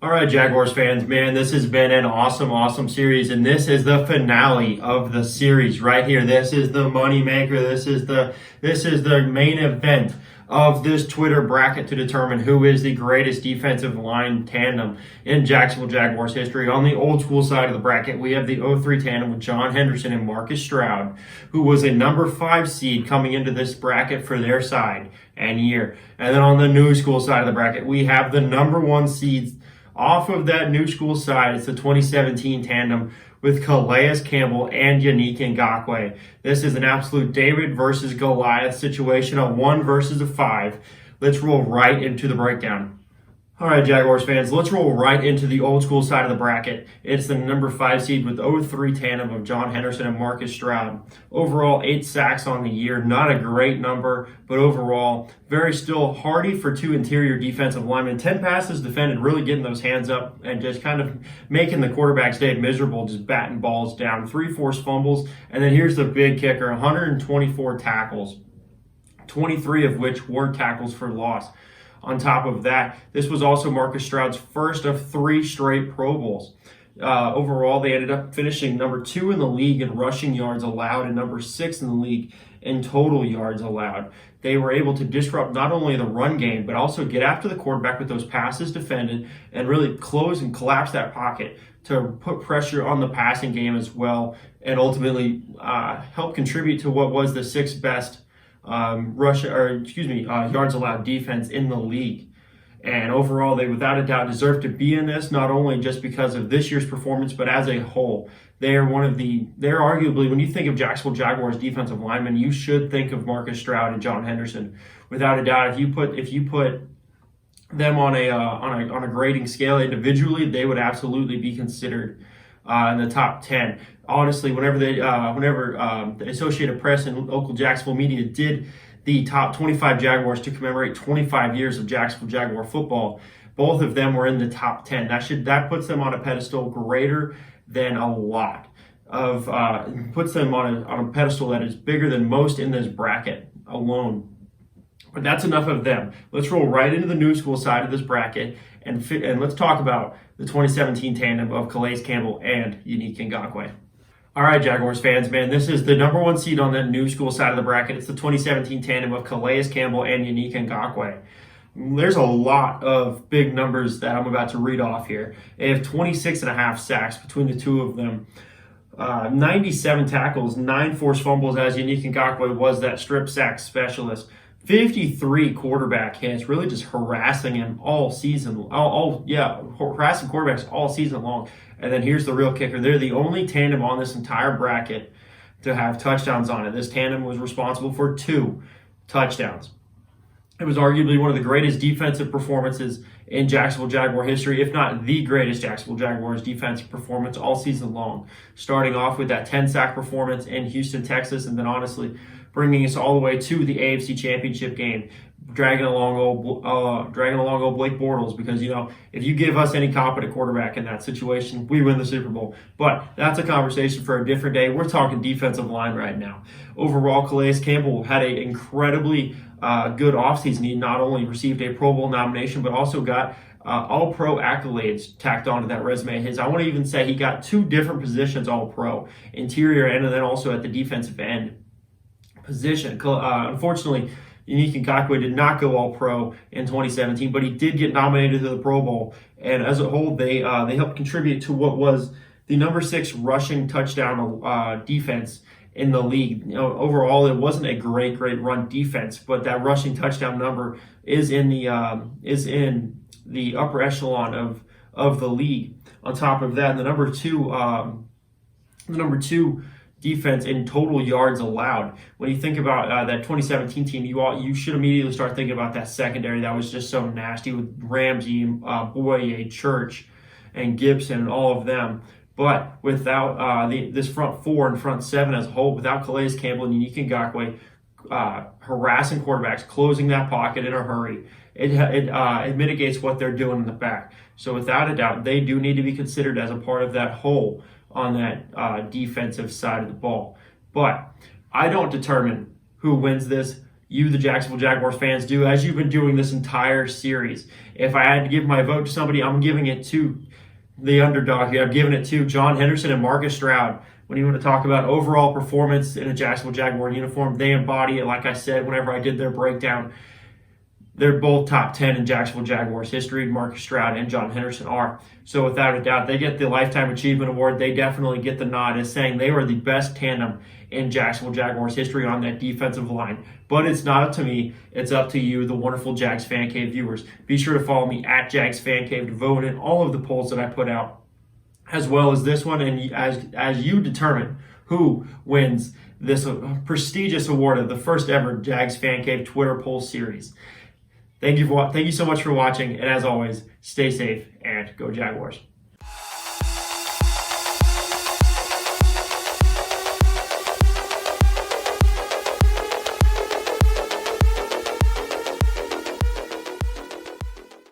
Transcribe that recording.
All right, Jaguars fans, man, this has been an awesome series, and this is the finale of the series right here. This is the moneymaker. This is the main event of this Twitter bracket to determine who is the greatest defensive line tandem in Jacksonville Jaguars history. On the old school side of the bracket, we have the 0-3 tandem with John Henderson and Marcus Stroud, who was a number 5 seed coming into this bracket for their side and year. And then on the new school side of the bracket, we have the number 1 seeds. Off of that new school side, it's the 2017 tandem with Calais Campbell and Yannick Ngakoue. This is an absolute David versus Goliath situation, a 1 versus a 5. Let's roll right into the breakdown. All right, Jaguars fans, let's roll right into the old school side of the bracket. It's the number 5 seed with 0-3 tandem of John Henderson and Marcus Stroud. Overall, 8 sacks on the year. Not a great number, but overall, very still hardy for 2 interior defensive linemen. 10 passes defended, really getting those hands up and just kind of making the quarterback's day miserable, just batting balls down. 3 forced fumbles, and then here's the big kicker, 124 tackles, 23 of which were tackles for loss. On top of that, this was also Marcus Stroud's first of 3 straight Pro Bowls. Overall, they ended up finishing number 2 in the league in rushing yards allowed and number 6 in the league in total yards allowed. They were able to disrupt not only the run game, but also get after the quarterback with those passes defended and really close and collapse that pocket to put pressure on the passing game as well, and ultimately help contribute to what was the 6th best yards allowed defense in the league. And overall, they without a doubt deserve to be in this, not only just because of this year's performance, but as a whole. They're arguably, when you think of Jacksonville Jaguars defensive linemen, you should think of Marcus Stroud and John Henderson. Without a doubt, if you put them on a grading scale individually, they would absolutely be considered in the top 10. Honestly, whenever the Associated Press and local Jacksonville media did the top 25 Jaguars to commemorate 25 years of Jacksonville Jaguar football, both of them were in the top 10. That puts them on a pedestal greater than a lot of puts them on a pedestal that is bigger than most in this bracket alone. But that's enough of them. Let's roll right into the new school side of this bracket and let's talk about the 2017 tandem of Calais Campbell and Yannick Ngakoue. All right, Jaguars fans, man, this is the number 1 seed on that new school side of the bracket. It's the 2017 tandem of Calais Campbell and Yannick Ngakoue. There's a lot of big numbers that I'm about to read off here. They have 26.5 sacks between the two of them. 97 tackles, 9 forced fumbles, as Yannick Ngakoue was that strip sack specialist. 53 quarterback hits, really just harassing him all season. Harassing quarterbacks all season long. And then here's the real kicker. They're the only tandem on this entire bracket to have touchdowns on it. This tandem was responsible for 2 touchdowns. It was arguably one of the greatest defensive performances in Jacksonville Jaguar history, if not the greatest Jacksonville Jaguars defensive performance all season long. Starting off with that 10-sack performance in Houston, Texas, and then honestly bringing us all the way to the AFC Championship game, dragging along old Blake Bortles, because if you give us any competent quarterback in that situation, we win the Super Bowl. But that's a conversation for a different day. We're talking defensive line right now. Overall, Calais Campbell had an incredibly good offseason. He not only received a Pro Bowl nomination, but also got All-Pro accolades tacked onto that resume. I want to even say he got 2 different positions All-Pro, interior end, and then also at the defensive end position. Unfortunately, Yannick Ngakoue did not go All-Pro in 2017, but he did get nominated to the Pro Bowl. And as a whole, they helped contribute to what was the number 6 rushing touchdown defense in the league. Overall, it wasn't a great run defense, but that rushing touchdown number is in the upper echelon of the league. On top of that, the number two defense in total yards allowed. When you think about that 2017 team, you should immediately start thinking about that secondary that was just so nasty with Ramsey, Boye, Church, and Gibson, and all of them. But without this front 4 and front 7 as a whole, without Calais Campbell and Yannick Ngakoue harassing quarterbacks, closing that pocket in a hurry, it mitigates what they're doing in the back. So without a doubt, they do need to be considered as a part of that whole on that defensive side of the ball. But I don't determine who wins this. you, the Jacksonville Jaguars fans, do, as you've been doing this entire series. If I had to give my vote to somebody, I'm giving it to the underdog here. I'm giving it to John Henderson and Marcus Stroud. When you want to talk about overall performance in a Jacksonville Jaguar uniform, they embody it. Like I said, whenever I did their breakdown, they're both top 10 in Jacksonville Jaguars history. Marcus Stroud and John Henderson are. So without a doubt, they get the Lifetime Achievement Award. They definitely get the nod as saying they were the best tandem in Jacksonville Jaguars history on that defensive line. But it's not up to me. It's up to you, the wonderful Jags Fan Cave viewers. Be sure to follow me at Jags Fan Cave to vote in all of the polls that I put out, as well as this one, and as you determine who wins this prestigious award of the first ever Jags Fan Cave Twitter poll series. Thank you so much for watching, and as always, stay safe and go Jaguars.